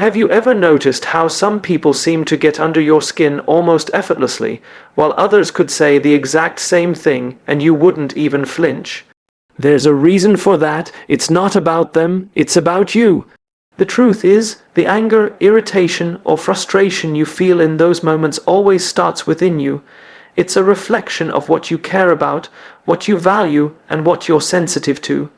Have you ever noticed how some people seem to get under your skin almost effortlessly, while others could say the exact same thing and you wouldn't even flinch? There's a reason for that. It's not about them, it's about you. The truth is, the anger, irritation, or frustration you feel in those moments always starts within you. It's a reflection of what you care about, what you value, and what you're sensitive to.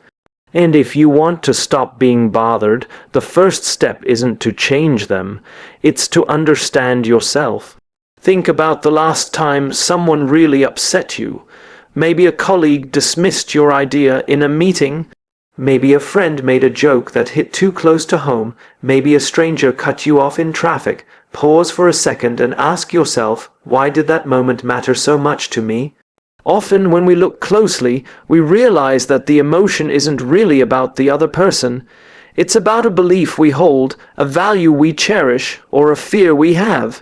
And if you want to stop being bothered, the first step isn't to change them, it's to understand yourself. Think about the last time someone really upset you. Maybe a colleague dismissed your idea in a meeting. Maybe a friend made a joke that hit too close to home. Maybe a stranger cut you off in traffic. Pause for a second and ask yourself, why did that moment matter so much to me? Often when we look closely, we realize that the emotion isn't really about the other person. It's about a belief we hold, a value we cherish, or a fear we have.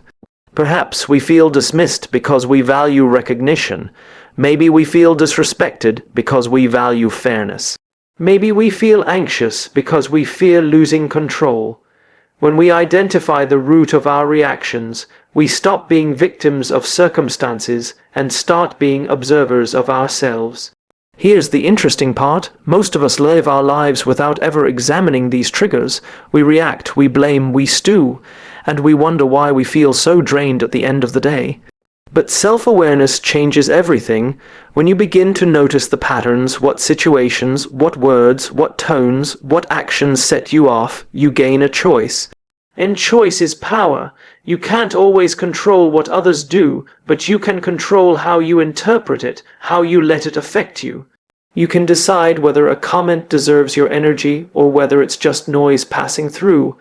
Perhaps we feel dismissed because we value recognition. Maybe we feel disrespected because we value fairness. Maybe we feel anxious because we fear losing control. When we identify the root of our reactions, we stop being victims of circumstances and start being observers of ourselves. Here's the interesting part. Most of us live our lives without ever examining these triggers. We react, we blame, we stew, and we wonder why we feel so drained at the end of the day. But self-awareness changes everything. When you begin to notice the patterns, what situations, what words, what tones, what actions set you off, you gain a choice. And choice is power. You can't always control what others do, but you can control how you interpret it, how you let it affect you. You can decide whether a comment deserves your energy or whether it's just noise passing through.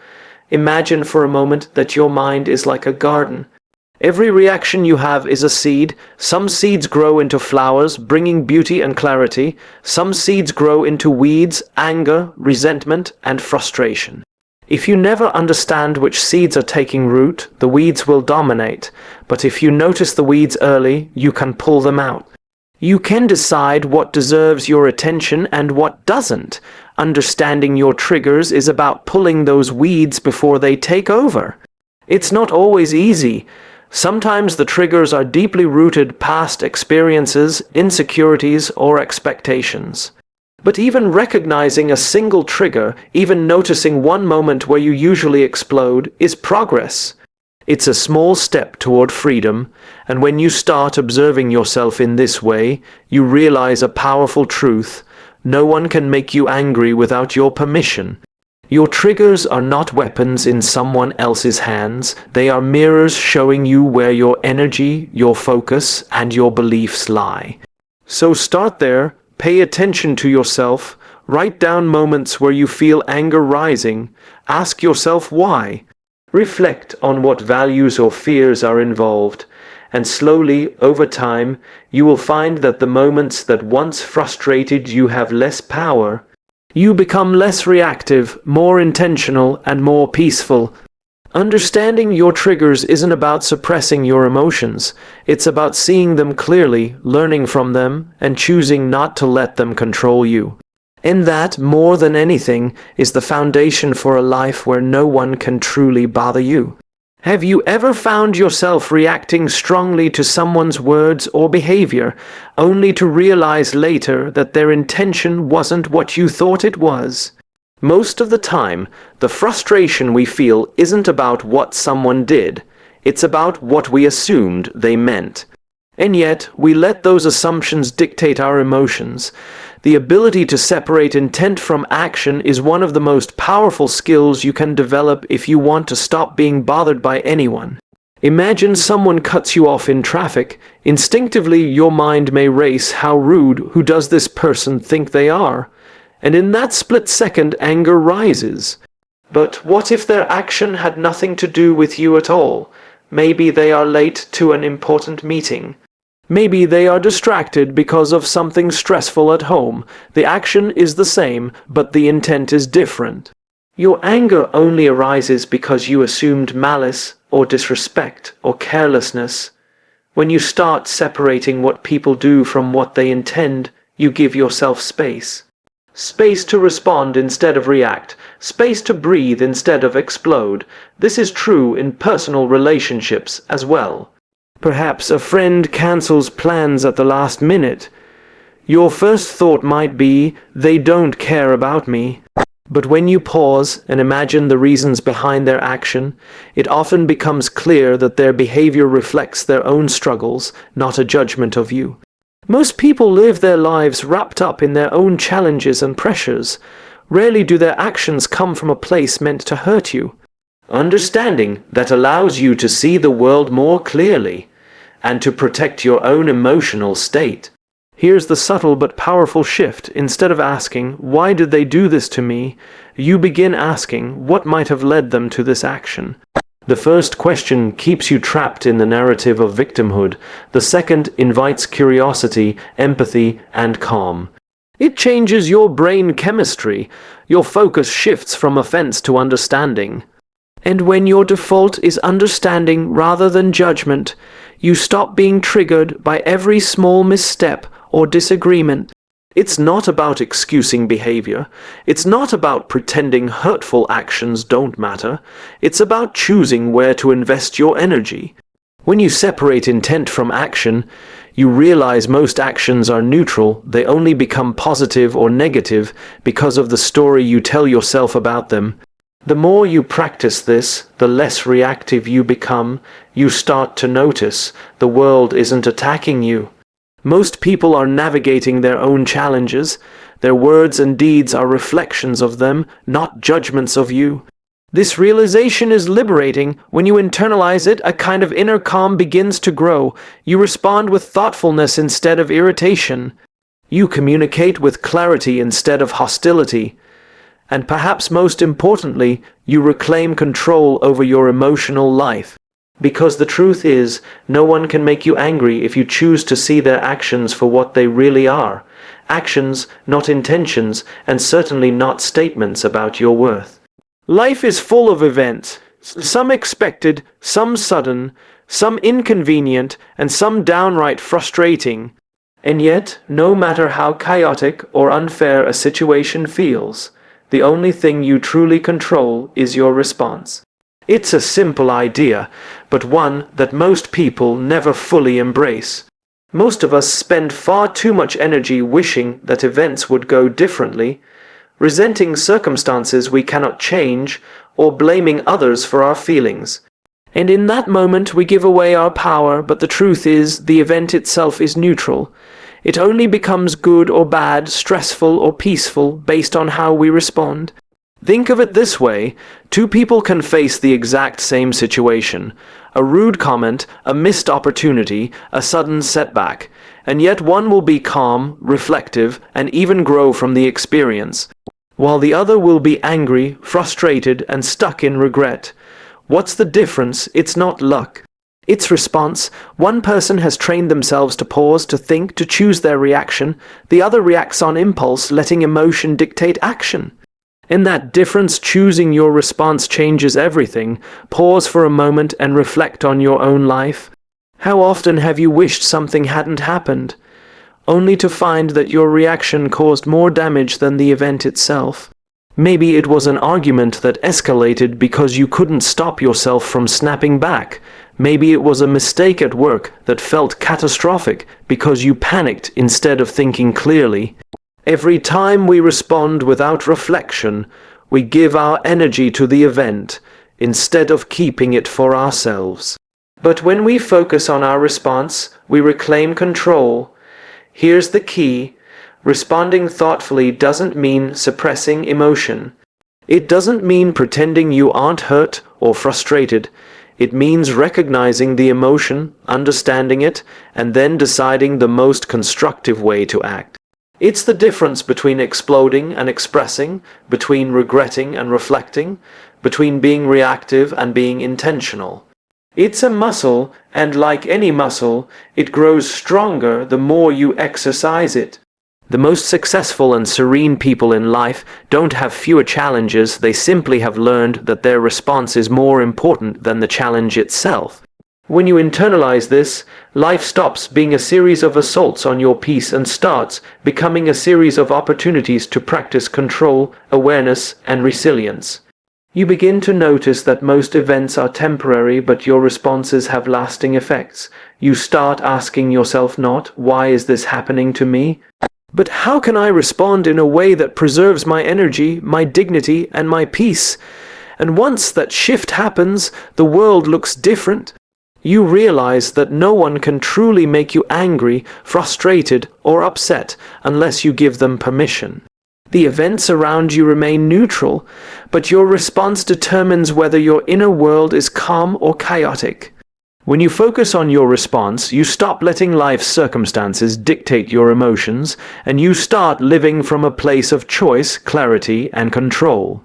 Imagine for a moment that your mind is like a garden. Every reaction you have is a seed. Some seeds grow into flowers, bringing beauty and clarity. Some seeds grow into weeds, anger, resentment, and frustration. If you never understand which seeds are taking root, the weeds will dominate. But if you notice the weeds early, you can pull them out. You can decide what deserves your attention and what doesn't. Understanding your triggers is about pulling those weeds before they take over. It's not always easy. Sometimes the triggers are deeply rooted past experiences, insecurities, or expectations. But even recognizing a single trigger, even noticing one moment where you usually explode, is progress. It's a small step toward freedom, and when you start observing yourself in this way, you realize a powerful truth. No one can make you angry without your permission. Your triggers are not weapons in someone else's hands. They are mirrors showing you where your energy, your focus, and your beliefs lie. So start there. Pay attention to yourself. Write down moments where you feel anger rising. Ask yourself why. Reflect on what values or fears are involved. And slowly, over time, you will find that the moments that once frustrated you have less power. You become less reactive, more intentional, and more peaceful. Understanding your triggers isn't about suppressing your emotions. It's about seeing them clearly, learning from them, and choosing not to let them control you. And that, more than anything, is the foundation for a life where no one can truly bother you. Have you ever found yourself reacting strongly to someone's words or behavior, only to realize later that their intention wasn't what you thought it was? Most of the time, the frustration we feel isn't about what someone did. It's about what we assumed they meant. And yet, we let those assumptions dictate our emotions. The ability to separate intent from action is one of the most powerful skills you can develop if you want to stop being bothered by anyone. Imagine someone cuts you off in traffic. Instinctively, your mind may race, how rude, who does this person think they are? And in that split second, anger rises. But what if their action had nothing to do with you at all? Maybe they are late to an important meeting. Maybe they are distracted because of something stressful at home. The action is the same, but the intent is different. Your anger only arises because you assumed malice or disrespect or carelessness. When you start separating what people do from what they intend, you give yourself space. Space to respond instead of react. space to breathe instead of explode. This is true in personal relationships as well. Perhaps a friend cancels plans at the last minute. Your first thought might be, they don't care about me. But when you pause and imagine the reasons behind their action, it often becomes clear that their behavior reflects their own struggles, not a judgment of you. Most people live their lives wrapped up in their own challenges and pressures. Rarely do their actions come from a place meant to hurt you. Understanding that allows you to see the world more clearly and to protect your own emotional state. Here's the subtle but powerful shift. Instead of asking, why did they do this to me? You begin asking, what might have led them to this action? The first question keeps you trapped in the narrative of victimhood. The second invites curiosity, empathy, and calm. It changes your brain chemistry. Your focus shifts from offense to understanding. And when your default is understanding rather than judgment, you stop being triggered by every small misstep or disagreement. It's not about excusing behavior. It's not about pretending hurtful actions don't matter. It's about choosing where to invest your energy. When you separate intent from action, you realize most actions are neutral. They only become positive or negative because of the story you tell yourself about them. The more you practice this, the less reactive you become. You start to notice the world isn't attacking you. Most people are navigating their own challenges. Their words and deeds are reflections of them, not judgments of you. This realization is liberating. When you internalize it, a kind of inner calm begins to grow. You respond with thoughtfulness instead of irritation. You communicate with clarity instead of hostility. And perhaps most importantly, you reclaim control over your emotional life. Because the truth is, no one can make you angry if you choose to see their actions for what they really are. Actions, not intentions, and certainly not statements about your worth. Life is full of events, some expected, some sudden, some inconvenient, and some downright frustrating. And yet, no matter how chaotic or unfair a situation feels, the only thing you truly control is your response. It's a simple idea, but one that most people never fully embrace. Most of us spend far too much energy wishing that events would go differently, resenting circumstances we cannot change, or blaming others for our feelings. And in that moment we give away our power, but the truth is, the event itself is neutral. It only becomes good or bad, stressful or peaceful, based on how we respond. Think of it this way, two people can face the exact same situation. A rude comment, a missed opportunity, a sudden setback. And yet one will be calm, reflective, and even grow from the experience, while the other will be angry, frustrated, and stuck in regret. What's the difference? It's not luck. It's response. One person has trained themselves to pause, to think, to choose their reaction. The other reacts on impulse, letting emotion dictate action. In that difference, choosing your response changes everything. Pause for a moment and reflect on your own life. How often have you wished something hadn't happened, only to find that your reaction caused more damage than the event itself? Maybe it was an argument that escalated because you couldn't stop yourself from snapping back. Maybe it was a mistake at work that felt catastrophic because you panicked instead of thinking clearly. Every time we respond without reflection, we give our energy to the event instead of keeping it for ourselves. But when we focus on our response, we reclaim control. Here's the key. Responding thoughtfully doesn't mean suppressing emotion. It doesn't mean pretending you aren't hurt or frustrated. It means recognizing the emotion, understanding it, and then deciding the most constructive way to act. It's the difference between exploding and expressing, between regretting and reflecting, between being reactive and being intentional. It's a muscle, and like any muscle, it grows stronger the more you exercise it. The most successful and serene people in life don't have fewer challenges, they simply have learned that their response is more important than the challenge itself. When you internalize this, life stops being a series of assaults on your peace and starts becoming a series of opportunities to practice control, awareness, and resilience. You begin to notice that most events are temporary, but your responses have lasting effects. You start asking yourself not, "Why is this happening to me?" but "How can I respond in a way that preserves my energy, my dignity, and my peace?" And once that shift happens, the world looks different. You realize that no one can truly make you angry, frustrated, or upset unless you give them permission. The events around you remain neutral, but your response determines whether your inner world is calm or chaotic. When you focus on your response, you stop letting life's circumstances dictate your emotions, and you start living from a place of choice, clarity, and control.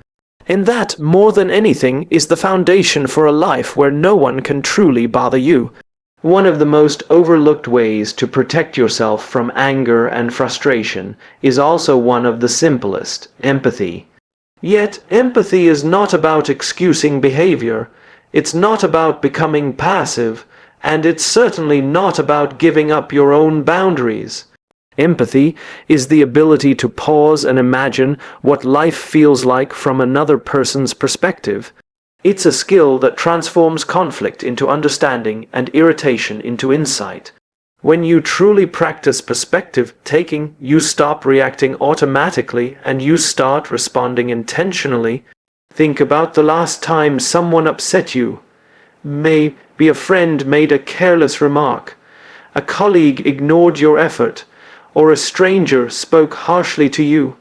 And that, more than anything, is the foundation for a life where no one can truly bother you. One of the most overlooked ways to protect yourself from anger and frustration is also one of the simplest: empathy. Yet, empathy is not about excusing behavior, it's not about becoming passive, and it's certainly not about giving up your own boundaries. Empathy is the ability to pause and imagine what life feels like from another person's perspective. It's a skill that transforms conflict into understanding and irritation into insight. When you truly practice perspective taking, you stop reacting automatically and you start responding intentionally. Think about the last time someone upset you. Maybe a friend made a careless remark, a colleague ignored your effort, or a stranger spoke harshly to you.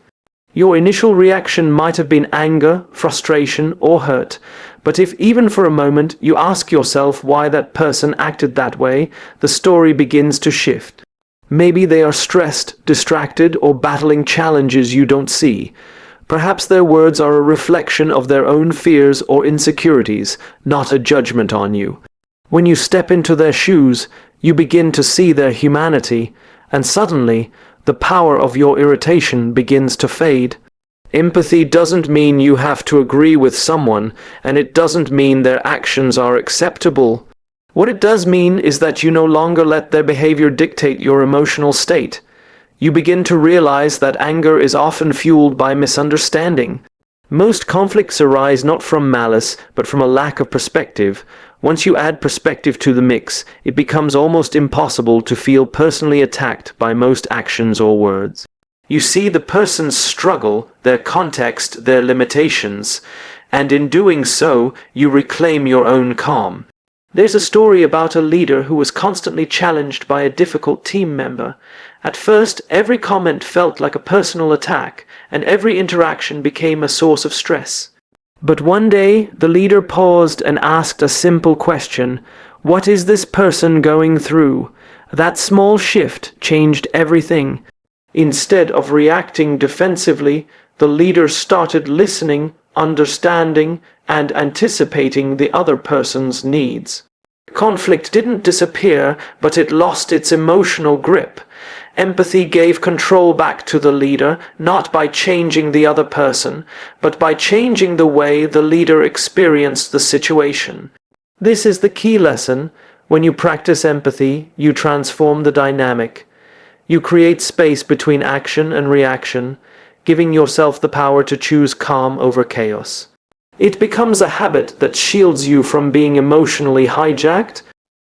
Your initial reaction might have been anger, frustration, or hurt, but if even for a moment you ask yourself why that person acted that way, the story begins to shift. Maybe they are stressed, distracted, or battling challenges you don't see. Perhaps their words are a reflection of their own fears or insecurities, not a judgment on you. When you step into their shoes, you begin to see their humanity, and suddenly, the power of your irritation begins to fade. Empathy doesn't mean you have to agree with someone, and it doesn't mean their actions are acceptable. What it does mean is that you no longer let their behavior dictate your emotional state. You begin to realize that anger is often fueled by misunderstanding. Most conflicts arise not from malice, but from a lack of perspective. Once you add perspective to the mix, it becomes almost impossible to feel personally attacked by most actions or words. You see the person's struggle, their context, their limitations, and in doing so, you reclaim your own calm. There's a story about a leader who was constantly challenged by a difficult team member. At first, every comment felt like a personal attack, and every interaction became a source of stress. But one day, the leader paused and asked a simple question: "What is this person going through?" That small shift changed everything. Instead of reacting defensively, the leader started listening, understanding, and anticipating the other person's needs. Conflict didn't disappear, but it lost its emotional grip. Empathy gave control back to the leader, not by changing the other person, but by changing the way the leader experienced the situation. This is the key lesson. When you practice empathy, you transform the dynamic. You create space between action and reaction, giving yourself the power to choose calm over chaos. It becomes a habit that shields you from being emotionally hijacked.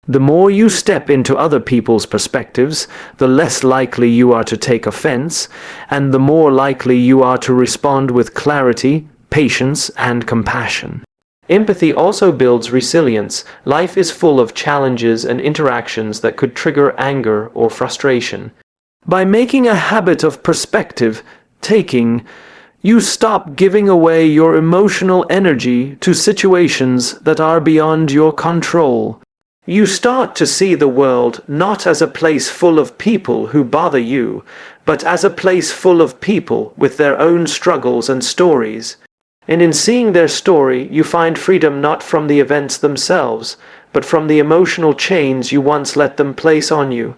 The more you step into other people's perspectives, the less likely you are to take offense, and the more likely you are to respond with clarity, patience, and compassion. Empathy also builds resilience. Life is full of challenges and interactions that could trigger anger or frustration. By making a habit of perspective taking, you stop giving away your emotional energy to situations that are beyond your control. You start to see the world not as a place full of people who bother you, but as a place full of people with their own struggles and stories. And in seeing their story, you find freedom not from the events themselves, but from the emotional chains you once let them place on you.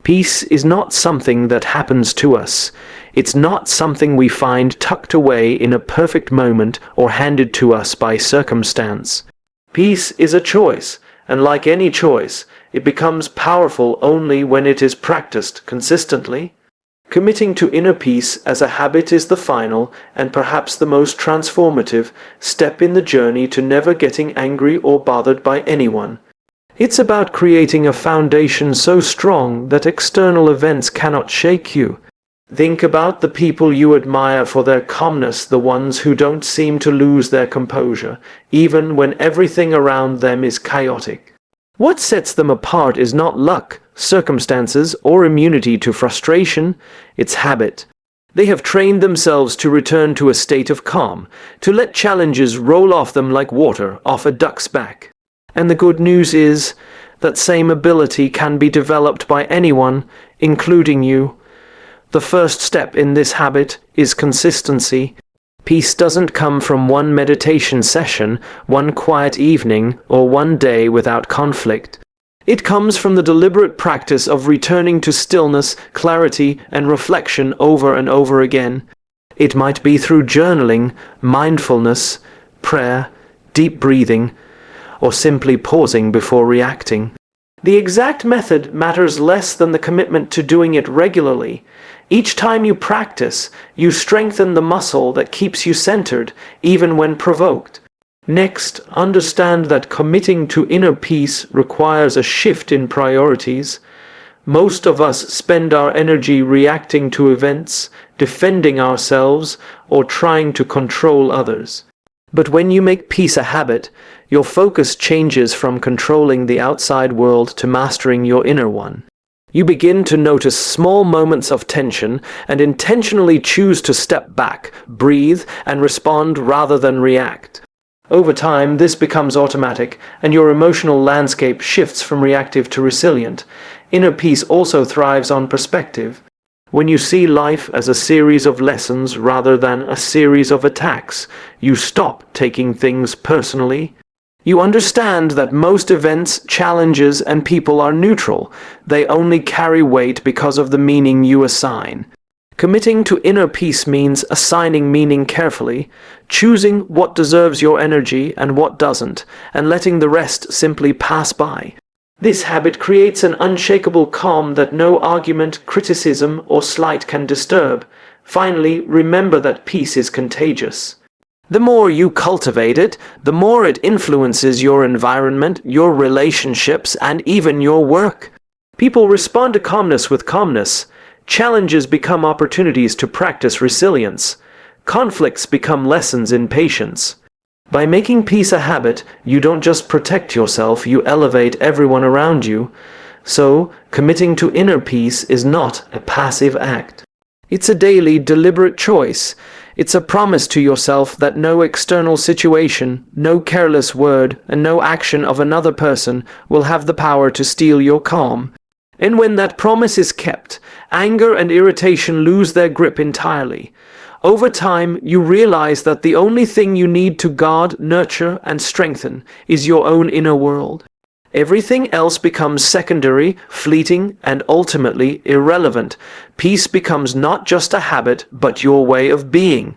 Peace is not something that happens to us. It's not something we find tucked away in a perfect moment or handed to us by circumstance. Peace is a choice, and like any choice, it becomes powerful only when it is practiced consistently. Committing to inner peace as a habit is the final, and perhaps the most transformative, step in the journey to never getting angry or bothered by anyone. It's about creating a foundation so strong that external events cannot shake you. Think about the people you admire for their calmness, the ones who don't seem to lose their composure, even when everything around them is chaotic. What sets them apart is not luck, circumstances, or immunity to frustration, it's habit. They have trained themselves to return to a state of calm, to let challenges roll off them like water off a duck's back. And the good news is that same ability can be developed by anyone, including you. The first step in this habit is consistency. Peace doesn't come from one meditation session, one quiet evening, or one day without conflict. It comes from the deliberate practice of returning to stillness, clarity, and reflection over and over again. It might be through journaling, mindfulness, prayer, deep breathing, or simply pausing before reacting. The exact method matters less than the commitment to doing it regularly. Each time you practice, you strengthen the muscle that keeps you centered, even when provoked. Next, understand that committing to inner peace requires a shift in priorities. Most of us spend our energy reacting to events, defending ourselves, or trying to control others. But when you make peace a habit, your focus changes from controlling the outside world to mastering your inner one. You begin to notice small moments of tension and intentionally choose to step back, breathe, and respond rather than react. Over time, this becomes automatic, and your emotional landscape shifts from reactive to resilient. Inner peace also thrives on perspective. When you see life as a series of lessons rather than a series of attacks, you stop taking things personally. You understand that most events, challenges, and people are neutral. They only carry weight because of the meaning you assign. Committing to inner peace means assigning meaning carefully, choosing what deserves your energy and what doesn't, and letting the rest simply pass by. This habit creates an unshakable calm that no argument, criticism, or slight can disturb. Finally, remember that peace is contagious. The more you cultivate it, the more it influences your environment, your relationships, and even your work. People respond to calmness with calmness. Challenges become opportunities to practice resilience. Conflicts become lessons in patience. By making peace a habit, you don't just protect yourself, you elevate everyone around you. So, committing to inner peace is not a passive act. It's a daily, deliberate choice. It's a promise to yourself that no external situation, no careless word, and no action of another person will have the power to steal your calm. And when that promise is kept, anger and irritation lose their grip entirely. Over time, you realize that the only thing you need to guard, nurture, and strengthen is your own inner world. Everything else becomes secondary, fleeting, and ultimately irrelevant. Peace becomes not just a habit, but your way of being.